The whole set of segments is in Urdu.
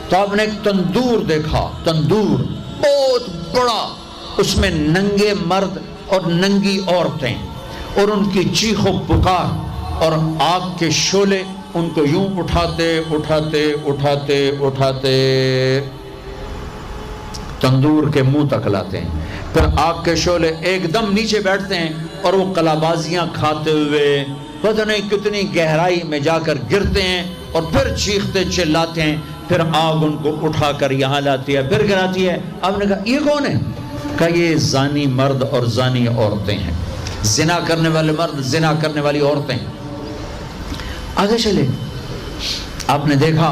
تو آپ نے ایک تندور دیکھا، تندور بہت بڑا، اس میں ننگے مرد اور ننگی عورتیں اور ان کی چیخ و پکار اور آگ کے شعلے ان کو یوں اٹھاتے اٹھاتے اٹھاتے اٹھاتے تندور کے منہ تک لاتے ہیں، پھر آگ کے شعلے ایک دم نیچے بیٹھتے ہیں اور وہ کلابازیاں کھاتے ہوئے پتہ نہیں کتنی گہرائی میں جا کر گرتے ہیں اور پھر چیختے چلاتے ہیں، پھر آگ ان کو اٹھا کر یہاں لاتی ہے، پھر گراتی ہے۔ آپ نے کہا یہ کون ہے؟ کہا یہ زانی مرد اور زانی عورتیں ہیں، زنا کرنے والے مرد، زنا کرنے والی عورتیں۔ آگے چلے، آپ نے دیکھا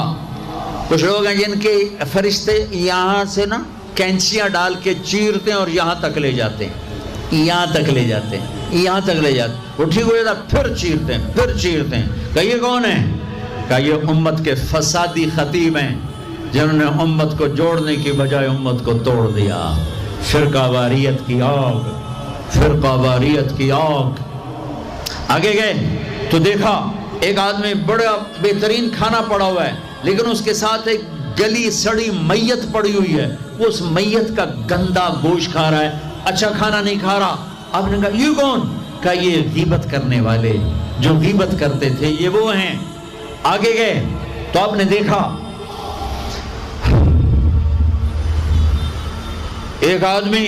کچھ لوگ ہیں جن کے فرشتے یہاں سے نا کینچیاں ڈال کے چیرتے ہیں اور یہاں تک لے جاتے ہیں، یہاں تک لے جاتے ہیں، یہاں تک لے جاتے ہیں، وہ ٹھیک ہو جاتا پھر چیرتے ہیں، پھر چیرتے ہیں۔ کہا یہ کون ہے؟ کہا یہ امت کے فسادی خطیب ہیں جنہوں نے امت کو جوڑنے کی بجائے امت کو توڑ دیا۔ فرقہ واریت کی آگ، فرقہ واریت کی آگ۔ آگے گئے تو دیکھا ایک آدمی بڑا بہترین کھانا پڑا ہوا ہے، لیکن اس کے ساتھ ایک گلی سڑی میت پڑی ہوئی ہے، وہ اس میت کا گندا گوشت کھا رہا ہے، اچھا کھانا نہیں کھا رہا۔ آپ نے کہا یہ کون؟ کہا یہ غیبت کرنے والے جو غیبت کرتے تھے، یہ وہ ہیں۔ آگے گئے تو آپ نے دیکھا ایک آدمی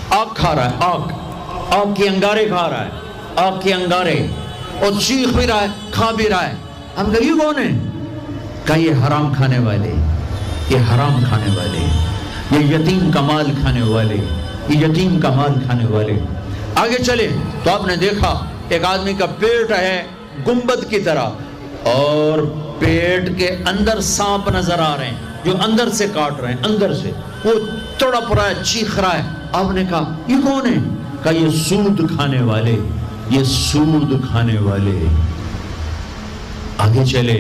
آگ کھا رہا ہے، آگ کے انگارے کھا رہا ہے، آگ کے انگارے، اور چیخ بھی رہا ہے، کھا بھی رہا ہے۔ ہم کہا یہ کون ہے؟ کہا یہ حرام کھانے والے، یہ حرام کھانے والے، یہ یتیم کا مال کھانے والے، یہ یتیم کا مال کھانے والے۔ آگے چلے تو آپ نے دیکھا ایک آدمی کا پیٹ ہے گنبد کی طرح اور پیٹ کے اندر سانپ نظر آ رہے ہیں جو اندر سے کاٹ رہے ہیں، اندر سے وہ تڑپ رہا ہے، چیخ رہا ہے۔ آپ نے کہا یہ کون ہے؟ کہا یہ سود کھانے والے، یہ سود کھانے والے۔ آگے چلے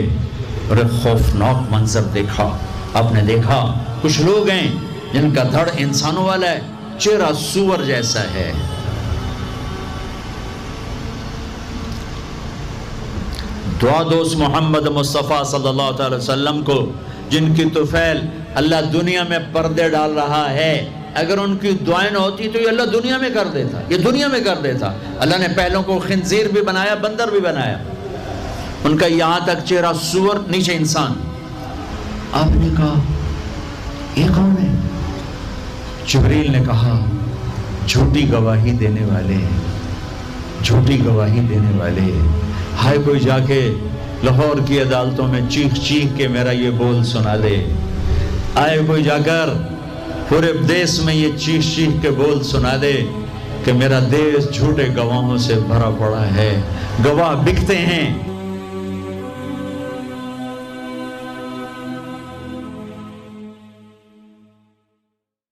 اور ایک خوفناک منظر دیکھا۔ آپ نے دیکھا کچھ لوگ ہیں جن کا دھڑ انسانوں والا ہے، چہرہ سور جیسا ہے۔ دعا دوست محمد مصطفیٰ صلی اللہ تعالی وسلم کو، جن کی طفیل اللہ دنیا میں پردے ڈال رہا ہے، اگر ان کی دعائیں نہ ہوتی تو یہ اللہ دنیا میں کر دیتا، یہ دنیا میں کر دیتا۔ اللہ نے پہلوں کو خنزیر بھی بنایا، بندر بھی بنایا، ان کا یہاں تک چہرہ سور، نیچے انسان۔ آپ نے کہا یہ کون ہے؟ جبریل نے کہا جھوٹی گواہی دینے والے، جھوٹی گواہی دینے والے۔ ہائے کوئی جا کے لاہور کی عدالتوں میں چیخ چیخ کے میرا یہ بول سنا دے، آئے کوئی جا کر پورے دیس میں یہ چیخ چیخ کے بول سنا دے کہ میرا دیس جھوٹے گواہوں سے بھرا پڑا ہے، گواہ بکتے ہیں،